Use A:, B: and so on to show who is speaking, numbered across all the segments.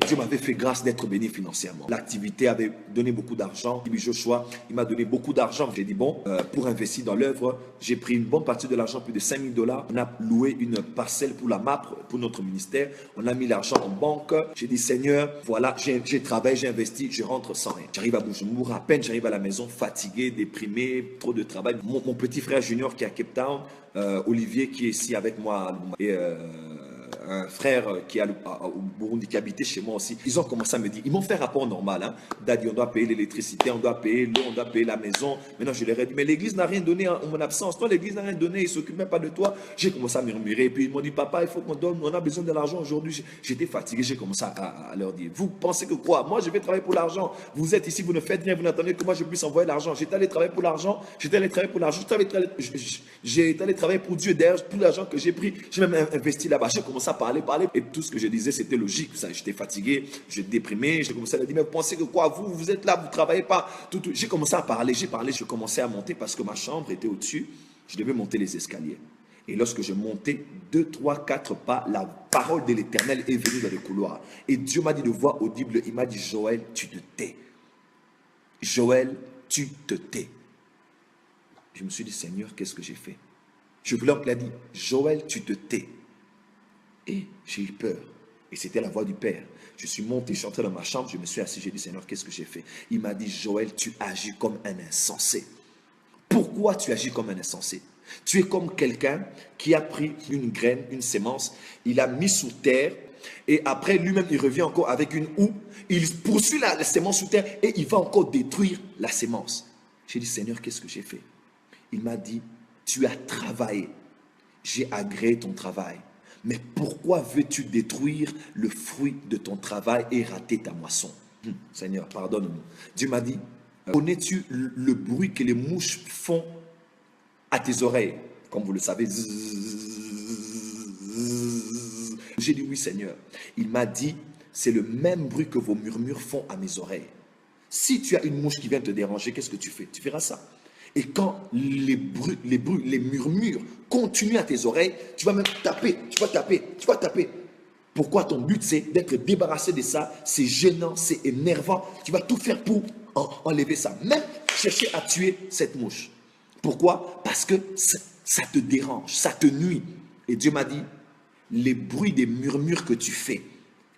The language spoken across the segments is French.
A: Dieu m'avait fait grâce d'être béni financièrement. L'activité avait donné beaucoup d'argent. Joshua, il m'a donné beaucoup d'argent. J'ai dit, bon, pour investir dans l'œuvre, j'ai pris une bonne partie de l'argent, plus de 5 000 $. On a loué une parcelle pour la MAP, pour notre ministère. On a mis l'argent en banque. J'ai dit, Seigneur, voilà, j'ai travaillé, j'ai investi, je rentre sans rien. J'arrive à Bujumbura, à peine j'arrive à la maison, fatigué, déprimé, trop de travail. Mon petit frère junior qui est à Cape Town, Olivier qui est ici avec moi, et un frère qui est au Burundi, qui habitait chez moi aussi, ils ont commencé à me dire, ils m'ont fait rapport normal, hein. Daddy, on doit payer l'électricité, on doit payer l'eau, on doit payer la maison. Maintenant, je leur ai dit, mais l'église n'a rien donné en mon absence. Toi, l'église n'a rien donné, ils ne s'occupent même pas de toi. J'ai commencé à murmurer, et puis ils m'ont dit, papa, il faut qu'on donne, on a besoin de l'argent aujourd'hui. J'étais fatigué, j'ai commencé à leur dire, vous pensez que quoi? Moi, je vais travailler pour l'argent. Vous êtes ici, vous ne faites rien, vous n'attendez que moi je puisse envoyer l'argent. J'étais allé travailler pour l'argent, j'ai allé travailler pour Dieu. D'ailleurs, tout l'argent que j'ai pris, j'ai même investi là-bas. J'ai commencé à parler, et tout ce que je disais, c'était logique. J'étais fatigué, j'étais déprimé, j'ai commencé à dire, mais vous pensez que quoi? Vous êtes là, vous ne travaillez pas. J'ai commencé à parler, j'ai commencé à monter parce que ma chambre était au-dessus. Je devais monter les escaliers. Et lorsque je montais 2, 3, 4 pas, la parole de l'Éternel est venue dans le couloir. Et Dieu m'a dit de voix audible, il m'a dit, Joël, tu te tais. Joël, tu te tais. Je me suis dit, Seigneur, qu'est-ce que j'ai fait? Je voulais qu'il a dit, Joël, tu te tais. Et j'ai eu peur. Et c'était la voix du Père. Je suis monté, je suis entré dans ma chambre, je me suis assis, j'ai dit, Seigneur, qu'est-ce que j'ai fait? Il m'a dit, Joël, tu agis comme un insensé. Pourquoi tu agis comme un insensé? Tu es comme quelqu'un qui a pris une graine, une sémence, il a mis sous terre, et après lui-même, il revient encore avec une houe, il poursuit la sémence sous terre, et il va encore détruire la sémence. J'ai dit, Seigneur, qu'est-ce que j'ai fait? Il m'a dit, tu as travaillé, j'ai agréé ton travail. Mais pourquoi veux-tu détruire le fruit de ton travail et rater ta moisson? Seigneur, pardonne-nous. Dieu m'a dit, connais-tu le bruit que les mouches font à tes oreilles? Comme vous le savez. J'ai dit oui, Seigneur. Il m'a dit, c'est le même bruit que vos murmures font à mes oreilles. Si tu as une mouche qui vient te déranger, qu'est-ce que tu fais? Tu feras ça. Et quand les murmures continuent à tes oreilles, tu vas même taper, tu vas taper. Pourquoi? Ton but, c'est d'être débarrassé de ça. C'est gênant, c'est énervant. Tu vas tout faire pour enlever ça. Même chercher à tuer cette mouche. Pourquoi? Parce que ça te dérange, ça te nuit. Et Dieu m'a dit, les bruits des murmures que tu fais,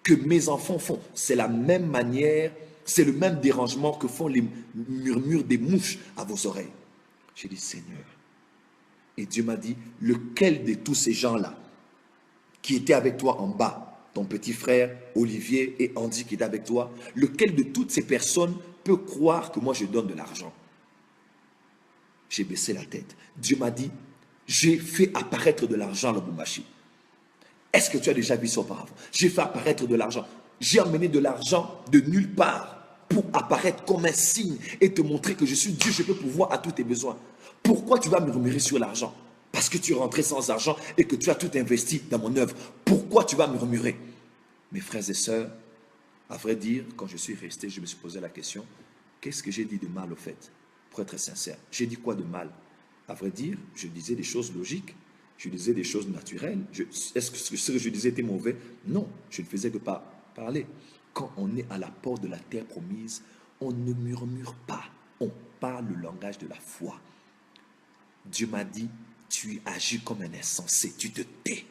A: que mes enfants font, c'est la même manière, c'est le même dérangement que font les murmures des mouches à vos oreilles. J'ai dit, Seigneur. Et Dieu m'a dit, lequel de tous ces gens-là qui étaient avec toi en bas, ton petit frère Olivier et Andy qui étaient avec toi, lequel de toutes ces personnes peut croire que moi je donne de l'argent? J'ai baissé la tête. Dieu m'a dit, j'ai fait apparaître de l'argent, Lubumbashi. Est-ce que tu as déjà vu ça auparavant? J'ai fait apparaître de l'argent. J'ai emmené de l'argent de nulle part pour apparaître comme un signe et te montrer que je suis Dieu, je peux pouvoir à tous tes besoins. Pourquoi tu vas murmurer sur l'argent? Parce que tu es rentré sans argent et que tu as tout investi dans mon œuvre. Pourquoi tu vas murmurer? Mes frères et sœurs, à vrai dire, quand je suis resté, je me suis posé la question, qu'est-ce que j'ai dit de mal au fait? Pour être sincère, j'ai dit quoi de mal? À vrai dire, je disais des choses logiques, je disais des choses naturelles. Est-ce que ce que je disais était mauvais? Non, je ne faisais que pas parler. Quand on est à la porte de la terre promise, on ne murmure pas, on parle le langage de la foi. Dieu m'a dit, tu agis comme un insensé, tu te tais.